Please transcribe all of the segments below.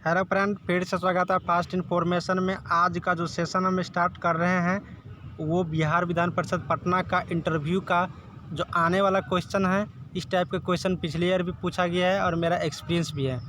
Hello friend, फिर से स्वागत है फास्ट इन्फॉर्मेशन में। आज का जो सेशन हम स्टार्ट कर रहे हैं वो बिहार विधान परिषद पटना का इंटरव्यू का जो आने वाला क्वेश्चन है। इस टाइप के क्वेश्चन पिछले ईयर भी पूछा गया है और मेरा एक्सपीरियंस भी है।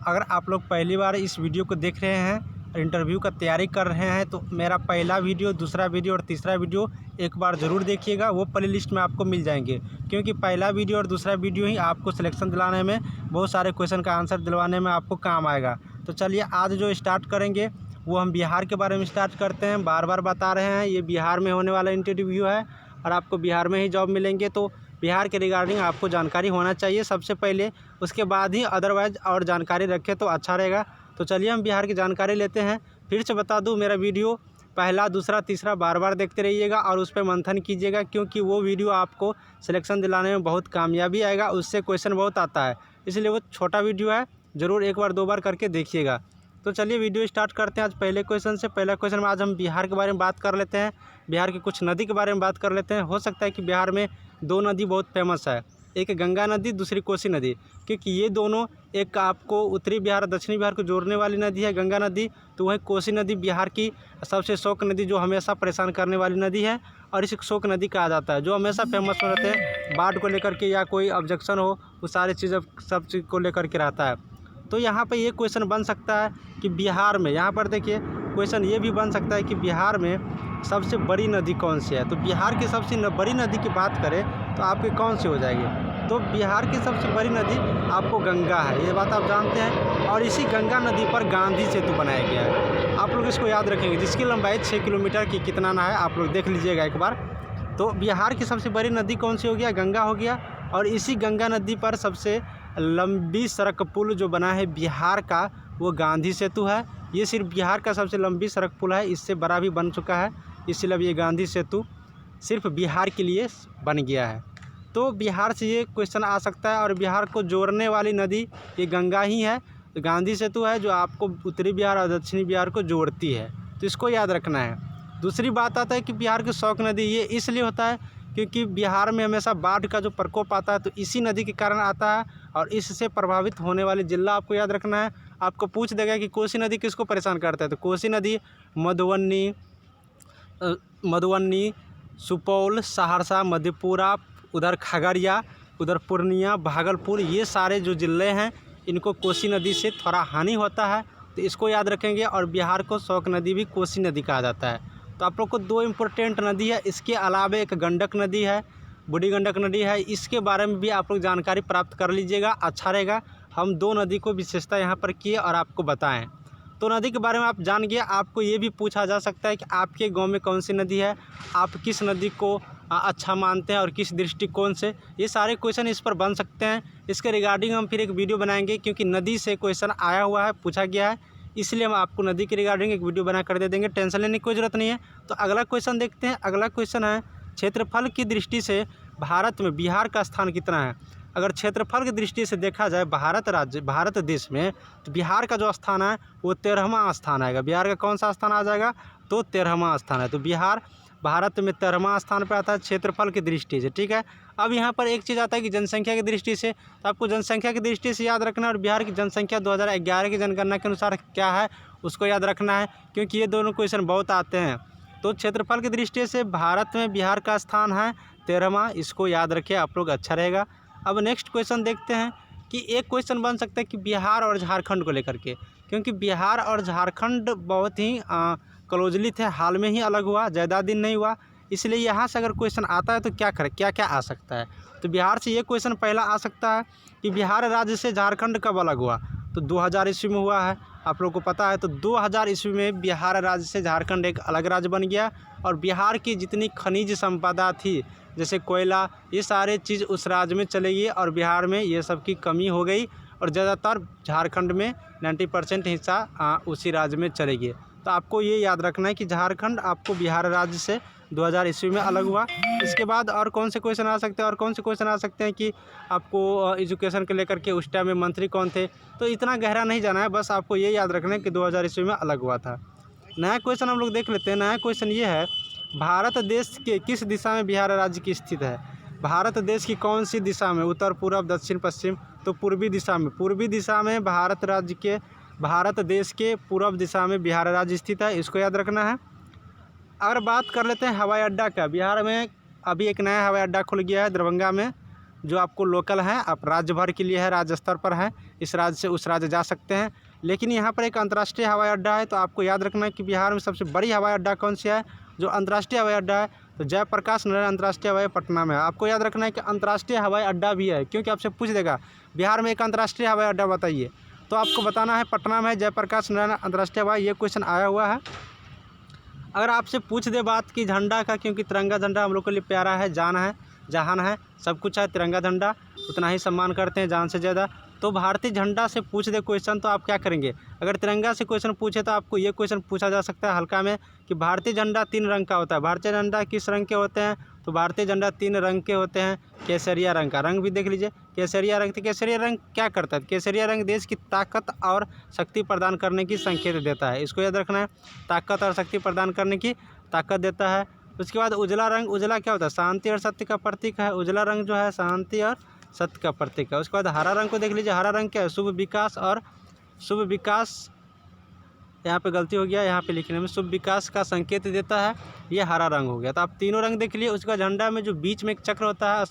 अगर आप लोग पहली बार इस वीडियो को देख रहे हैं और इंटरव्यू का तैयारी कर रहे हैं तो मेरा पहला वीडियो, दूसरा वीडियो और तीसरा वीडियो एक बार ज़रूर देखिएगा। वो प्ले लिस्ट में आपको मिल जाएंगे, क्योंकि पहला वीडियो और दूसरा वीडियो ही आपको सिलेक्शन दिलाने में, बहुत सारे क्वेश्चन का आंसर दिलवाने में आपको काम आएगा। तो चलिए आज जो स्टार्ट करेंगे वो हम बिहार के बारे में स्टार्ट करते हैं। बार बार बता रहे हैं ये बिहार में होने वाला इंटरव्यू है और आपको बिहार में ही जॉब मिलेंगे, तो बिहार के रिगार्डिंग आपको जानकारी होना चाहिए सबसे पहले, उसके बाद ही अदरवाइज और जानकारी रखें तो अच्छा रहेगा। तो चलिए हम बिहार की जानकारी लेते हैं। फिर से बता दूं, मेरा वीडियो पहला, दूसरा, तीसरा बार बार देखते रहिएगा और उस पर मंथन कीजिएगा, क्योंकि वो वीडियो आपको सिलेक्शन दिलाने में बहुत कामयाबी आएगा। उससे क्वेश्चन बहुत आता है, इसलिए वो छोटा वीडियो है, ज़रूर एक बार दो बार करके देखिएगा। तो चलिए वीडियो स्टार्ट करते हैं आज पहले क्वेश्चन से। पहला क्वेश्चन में आज हम बिहार के बारे में बात कर लेते हैं, बिहार की कुछ नदी के बारे में बात कर लेते हैं। हो सकता है कि बिहार में दो नदी बहुत फेमस है, एक गंगा नदी, दूसरी कोसी नदी, क्योंकि ये दोनों, एक आपको उत्तरी बिहार और दक्षिणी बिहार को जोड़ने वाली नदी है गंगा नदी, तो वहीं कोसी नदी बिहार की सबसे शोक नदी, जो हमेशा परेशान करने वाली नदी है और इसे शोक नदी कहा जाता है, जो हमेशा फेमस हो रहते हैं बाढ़ को लेकर के या कोई ऑब्जेक्शन हो, वो सारी चीज़ें सब चीज़ को लेकर के रहता है। तो यहाँ पे ये क्वेश्चन बन सकता है कि बिहार में, यहाँ पर देखिए क्वेश्चन ये भी बन सकता है कि बिहार में सबसे बड़ी नदी कौन सी है। तो बिहार की सबसे बड़ी नदी की बात करें तो आपकी कौन सी हो जाएगी। तो बिहार की सबसे बड़ी नदी आपको गंगा है, ये बात आप जानते हैं। और इसी गंगा नदी पर गांधी सेतु बनाया गया है, आप लोग इसको याद रखेंगे, जिसकी लंबाई 6 किलोमीटर की कितना ना है, आप लोग देख लीजिएगा एक बार। तो बिहार की सबसे बड़ी नदी कौन सी हो गया, गंगा हो गया। और इसी गंगा नदी पर सबसे लंबी सड़क पुल जो बना है बिहार का, वो गांधी सेतु है। ये सिर्फ बिहार का सबसे लंबी सड़क पुल है, इससे बड़ा भी बन चुका है, इसलिए अब ये गांधी सेतु सिर्फ बिहार के लिए बन गया है। तो बिहार से ये क्वेश्चन आ सकता है। और बिहार को जोड़ने वाली नदी ये गंगा ही है, तो गांधी सेतु है जो आपको उत्तरी बिहार और दक्षिणी बिहार को जोड़ती है, तो इसको याद रखना है। दूसरी बात आता है कि बिहार की शोक नदी, ये इसलिए होता है क्योंकि बिहार में हमेशा बाढ़ का जो प्रकोप आता है तो इसी नदी के कारण आता है, और इससे प्रभावित होने वाले जिला आपको याद रखना है। आपको पूछ देगा कि कोसी नदी किसको परेशान करता है, तो कोसी नदी मधुबनी, सुपौल, सहरसा, मधेपुरा, उधर खगड़िया, उधर पूर्णिया, भागलपुर, ये सारे जो ज़िले हैं इनको कोसी नदी से थोड़ा हानि होता है, तो इसको याद रखेंगे। और बिहार को शोक नदी भी कोसी नदी कहा जाता है। तो आप लोग को दो इम्पोर्टेंट नदी है, इसके अलावा एक गंडक नदी है, बूढ़ी गंडक नदी है, इसके बारे में भी आप लोग जानकारी प्राप्त कर लीजिएगा, अच्छा रहेगा। हम दो नदी को विशेषता यहाँ पर किए और आपको बताएं। तो नदी के बारे में आप जान गए। आपको ये भी पूछा जा सकता है कि आपके गांव में कौन सी नदी है, आप किस नदी को अच्छा मानते हैं और किस दृष्टिकोण से, ये सारे क्वेश्चन इस पर बन सकते हैं। इसके रिगार्डिंग हम फिर एक वीडियो बनाएंगे, क्योंकि नदी से क्वेश्चन आया हुआ है, पूछा गया है, इसलिए हम आपको नदी के रिगार्डिंग एक वीडियो बना कर दे देंगे, टेंशन लेने की कोई ज़रूरत नहीं है। तो अगला क्वेश्चन देखते हैं। अगला क्वेश्चन है, क्षेत्रफल की दृष्टि से भारत में बिहार का स्थान कितना है। अगर क्षेत्रफल की दृष्टि से देखा जाए भारत देश में, तो बिहार का जो स्थान है वो 13वां स्थान आएगा। बिहार का कौन सा स्थान आ जाएगा, तो 13वां स्थान है। तो बिहार भारत में 13वां स्थान पर आता है क्षेत्रफल की दृष्टि से, ठीक है। अब यहाँ पर एक चीज़ आता है कि जनसंख्या की दृष्टि से, तो आपको जनसंख्या की दृष्टि से याद रखना है। और बिहार की जनसंख्या 2011 की जनगणना के अनुसार क्या है उसको याद रखना है, क्योंकि ये दोनों क्वेश्चन बहुत आते हैं। तो क्षेत्रफल की दृष्टि से भारत में बिहार का स्थान है 13वां, इसको याद रखिए आप लोग, अच्छा रहेगा। अब नेक्स्ट क्वेश्चन देखते हैं कि एक क्वेश्चन बन सकता है कि बिहार और झारखंड को लेकर के, क्योंकि बिहार और झारखंड बहुत ही क्लोजली थे, हाल में ही अलग हुआ, ज़्यादा दिन नहीं हुआ, इसलिए यहाँ से अगर क्वेश्चन आता है तो क्या करें, क्या क्या आ सकता है। तो बिहार से ये क्वेश्चन पहला आ सकता है कि बिहार राज्य से झारखंड कब अलग हुआ, तो 2000 ईस्वी में हुआ है, आप लोग को पता है। तो 2000 ईस्वी में बिहार राज्य से झारखंड एक अलग राज्य बन गया, और बिहार की जितनी खनिज संपदा थी, जैसे कोयला, ये सारे चीज़ उस राज्य में चले गए, और बिहार में ये सब की कमी हो गई, और ज़्यादातर झारखंड में 90% हिस्सा उसी राज्य में चले गए। तो आपको ये याद रखना है कि झारखंड आपको बिहार राज्य से 2000 ईस्वी में अलग हुआ। इसके बाद और कौन से क्वेश्चन आ सकते हैं, और कौन से क्वेश्चन आ सकते हैं कि आपको एजुकेशन को लेकर के उस टाइम में मंत्री कौन थे, तो इतना गहरा नहीं जाना है, बस आपको ये याद रखना है कि 2000 ईस्वी में अलग हुआ था। नया क्वेश्चन हम लोग देख लेते हैं। नया क्वेश्चन ये है, भारत देश के किस दिशा में बिहार राज्य की स्थित है। भारत देश की कौन सी दिशा में, उत्तर, पूर्व, दक्षिण, पश्चिम, तो पूर्वी दिशा में। पूर्वी दिशा में भारत राज्य के भारत देश के पूर्व दिशा में बिहार राज्य स्थित है, इसको याद रखना है। अगर बात कर लेते हैं हवाई अड्डा का, बिहार में अभी एक नया हवाई अड्डा खुल गया है दरभंगा में, जो आपको लोकल है, आप राज्य भर के लिए है, राज्य स्तर पर है, इस राज्य से उस राज्य जा सकते हैं। लेकिन यहाँ पर एक अंतर्राष्ट्रीय हवाई अड्डा है, तो आपको याद रखना है कि बिहार में सबसे बड़ी हवाई अड्डा कौन सी है, जो अंतर्राष्ट्रीय हवाई अड्डा है, तो जयप्रकाश नारायण अंतर्राष्ट्रीय हवाई पटना में है। आपको याद रखना है कि अंतर्राष्ट्रीय हवाई अड्डा भी है, क्योंकि आपसे पूछ देगा बिहार में एक अंतर्राष्ट्रीय हवाई अड्डा बताइए, तो आपको बताना है पटना में है जयप्रकाश नारायण अंतर्राष्ट्रीय हवाई, ये क्वेश्चन आया हुआ है। अगर आपसे पूछ दे बात की झंडा का, क्योंकि तिरंगा झंडा हम लोग के लिए प्यारा है, जान है, जहान है, सब कुछ है, तिरंगा झंडा उतना ही सम्मान करते हैं जान से ज़्यादा। तो भारतीय झंडा से पूछ दे क्वेश्चन, तो आप क्या करेंगे? अगर तिरंगा से क्वेश्चन पूछे तो आपको ये क्वेश्चन पूछा जा सकता है हल्का में कि भारतीय झंडा 3 रंग का होता है। भारतीय झंडा किस रंग के होते हैं? तो भारतीय झंडा 3 रंग के होते हैं। केसरिया रंग का, रंग भी देख लीजिए, केसरिया रंग। तो केसरिया रंग क्या करता है? केसरिया रंग देश की ताकत और शक्ति प्रदान करने की संकेत देता है, इसको याद रखना है, ताकत और शक्ति प्रदान करने की ताकत देता है। उसके बाद उजला रंग, उजला क्या होता है? शांति और सत्य का प्रतीक है। उजला रंग जो है शांति और सत्य का प्रतीक है। उसके बाद हरा रंग को देख लीजिए, हरा रंग क्या है? शुभ विकास और शुभ विकास, यहाँ पे गलती हो गया, यहाँ पे लिखने में, शुभ विकास का संकेत देता है, ये हरा रंग हो गया। तो आप तीनों रंग देख लिए। उसके बाद झंडा में जो बीच में एक चक्र होता है,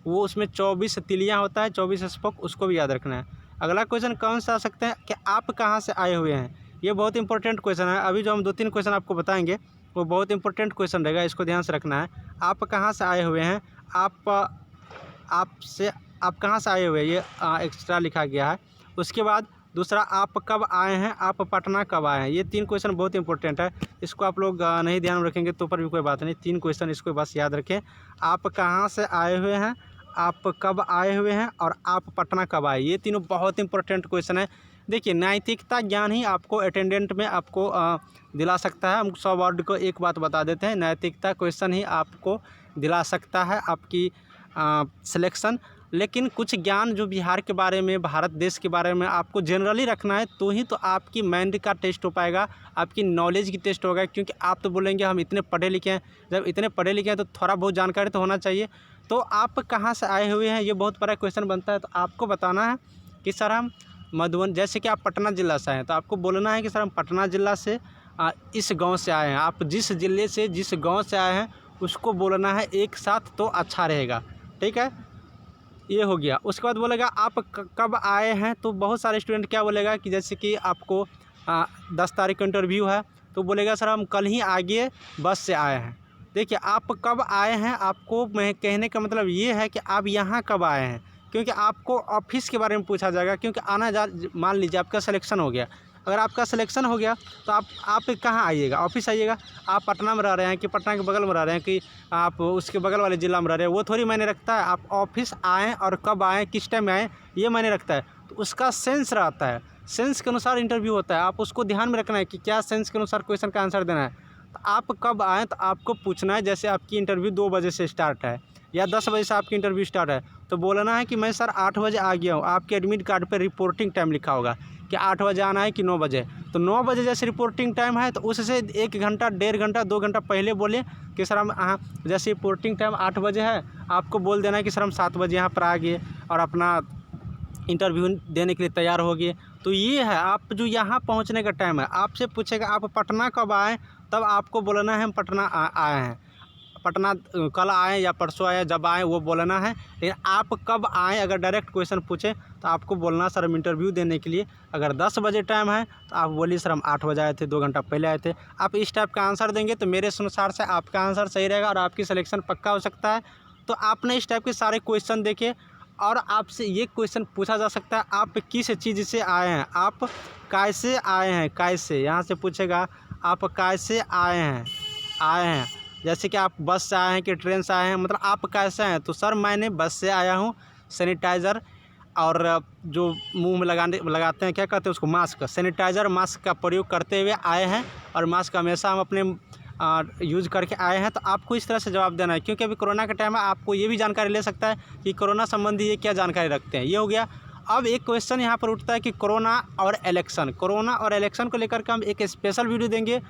वो उसमें 24 तिलियाँ होता है, 24 स्पोक, उसको भी याद रखना है। अगला क्वेश्चन कौन सा आ सकते हैं कि आप कहाँ से आए हुए हैं? ये बहुत इंपॉर्टेंट क्वेश्चन है। अभी जो हम 2-3 क्वेश्चन आपको बताएंगे वो बहुत इंपॉर्टेंट क्वेश्चन रहेगा, इसको ध्यान से रखना है। आप कहाँ से आए हुए हैं? आप कहाँ से आए हुए हैं, ये एक्स्ट्रा लिखा गया है। उसके बाद दूसरा, आप कब आए हैं? आप पटना कब आए हैं? ये 3 क्वेश्चन बहुत इंपॉर्टेंट है, इसको आप लोग नहीं ध्यान रखेंगे तो पर भी कोई बात नहीं, 3 क्वेश्चन इसको बस याद रखें। आप कहाँ से आए हुए हैं, आप कब आए हुए हैं और आप पटना कब आए, ये तीनों बहुत इंपॉर्टेंट क्वेश्चन है। देखिए, नैतिकता ज्ञान ही आपको अटेंडेंट में आपको दिला सकता है। हम 100 वर्ड को एक बात बता देते हैं, नैतिकता क्वेश्चन ही आपको दिला सकता है आपकी सिलेक्शन। लेकिन कुछ ज्ञान जो बिहार के बारे में, भारत देश के बारे में आपको जनरली रखना है, तो ही तो आपकी माइंड का टेस्ट हो पाएगा, आपकी नॉलेज की टेस्ट होगा। क्योंकि आप तो बोलेंगे हम इतने पढ़े लिखे हैं, जब इतने पढ़े लिखे हैं तो थोड़ा बहुत जानकारी तो होना चाहिए। तो आप कहाँ से आए हुए हैं, ये बहुत बड़ा क्वेश्चन बनता है। तो आपको बताना है कि सर हम मधुबन, जैसे कि आप पटना ज़िला से आए हैं, तो आपको बोलना है कि सर हम पटना ज़िला से इस गाँव से आए हैं। आप जिस ज़िले से, जिस गाँव से आए हैं, उसको बोलना है एक साथ, तो अच्छा रहेगा, ठीक है। ये हो गया। उसके बाद बोलेगा आप कब आए हैं, तो बहुत सारे स्टूडेंट क्या बोलेगा कि जैसे कि आपको 10 तारीख को इंटरव्यू है, तो बोलेगा सर हम कल ही आगे बस से आए हैं। देखिए, आप कब आए हैं, आपको मैं कहने का मतलब ये है कि आप यहाँ कब आए हैं, क्योंकि आपको ऑफिस के बारे में पूछा जाएगा। क्योंकि आना जा, मान लीजिए आपका सिलेक्शन हो गया, अगर आपका सिलेक्शन हो गया तो आप कहाँ आइएगा? ऑफिस आइएगा। आप पटना में रह रहे हैं कि पटना के बगल में रह रहे हैं कि आप उसके बगल वाले ज़िला में रह रहे हैं, वो थोड़ी मायने रखता है। आप ऑफिस आएँ और कब आएँ, किस टाइम में आएँ, ये मायने रखता है। तो उसका सेंस रहता है, सेंस के अनुसार इंटरव्यू होता है। आप उसको ध्यान में रखना है कि क्या सेंस के अनुसार क्वेश्चन का आंसर देना है। तो आप कब आएँ, तो आपको पूछना है, जैसे आपकी इंटरव्यू 2 बजे से स्टार्ट है या 10 बजे से आपकी इंटरव्यू स्टार्ट है, तो बोलना है कि मैं सर 8 बजे आ गया हूँ। आपके एडमिट कार्ड पर रिपोर्टिंग टाइम लिखा होगा कि 8 बजे आना है कि 9 बजे। तो 9 बजे जैसे रिपोर्टिंग टाइम है, तो उससे 1 घंटा, 1.5 घंटा, 2 घंटा पहले बोले कि सर हम जैसे रिपोर्टिंग टाइम 8 बजे है, आपको बोल देना है कि सर हम 7 बजे यहाँ पर आ गए और अपना इंटरव्यू देने के लिए तैयार हो गए। तो ये है आप जो यहाँ पहुँचने का टाइम है। आपसे पूछेगा आप पटना कब आए, तब आपको बोलना है हम पटना आए हैं। पटना कल आए या परसों आए, जब आए वो बोलना है। लेकिन आप कब आए, अगर डायरेक्ट क्वेश्चन पूछे तो आपको बोलना सर हम इंटरव्यू देने के लिए, अगर 10 बजे टाइम है तो आप बोलिए सर हम 8 बजे आए थे, 2 घंटा पहले आए थे। आप इस टाइप का आंसर देंगे तो मेरे अनुसार से आपका आंसर सही रहेगा और आपकी सिलेक्शन पक्का हो सकता है। तो आपने इस टाइप के सारे क्वेश्चन देखे और आपसे ये क्वेश्चन पूछा जा सकता है, आप किस चीज़ से आए हैं, आप कैसे आए हैं, कैसे, यहाँ से पूछेगा आप कैसे आए हैं। जैसे कि आप बस से आए हैं कि ट्रेन से आए हैं, मतलब आप कैसे हैं, तो सर मैंने बस से आया हूँ। सैनिटाइज़र और जो मुंह में लगाते हैं, क्या कहते हैं उसको, मास्क, सैनिटाइज़र मास्क का प्रयोग करते हुए आए हैं और मास्क हमेशा हम अपने यूज़ करके आए हैं। तो आपको इस तरह से जवाब देना है, क्योंकि अभी कोरोना का टाइम है, आपको ये भी जानकारी ले सकता है कि कोरोना संबंधी ये क्या जानकारी रखते हैं। ये हो गया। अब एक क्वेश्चन यहाँ पर उठता है कि कोरोना और इलेक्शन को लेकर के हम एक स्पेशल वीडियो देंगे।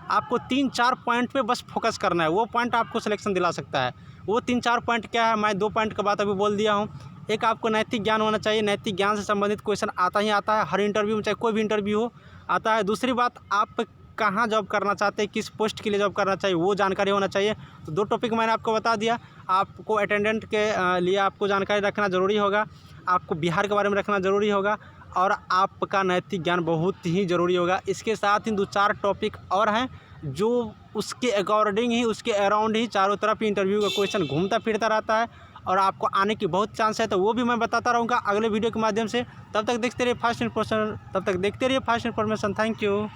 आपको 3-4 पॉइंट पे बस फोकस करना है, वो पॉइंट आपको सिलेक्शन दिला सकता है। वो 3-4 पॉइंट क्या है, मैं 2 पॉइंट का बात अभी बोल दिया हूँ। एक आपको नैतिक ज्ञान होना चाहिए। नैतिक ज्ञान से संबंधित क्वेश्चन आता ही आता है हर इंटरव्यू में, चाहे कोई भी इंटरव्यू हो आता है। दूसरी बात, आप कहाँ जॉब करना चाहते हैं, किस पोस्ट के लिए जॉब करना चाहिए, वो जानकारी होना चाहिए। तो 2 टॉपिक मैंने आपको बता दिया। आपको अटेंडेंट के लिए आपको जानकारी रखना ज़रूरी होगा, आपको बिहार के बारे में रखना ज़रूरी होगा, और आपका नैतिक ज्ञान बहुत ही ज़रूरी होगा। इसके साथ ही 2-4 टॉपिक और हैं जो उसके अकॉर्डिंग ही, उसके अराउंड ही चारों तरफ इंटरव्यू का क्वेश्चन घूमता फिरता रहता है और आपको आने की बहुत चांस है। तो वो भी मैं बताता रहूँगा अगले वीडियो के माध्यम से। तब तक देखते रहिए फास्ट इन्फॉर्मेशन। Thank you.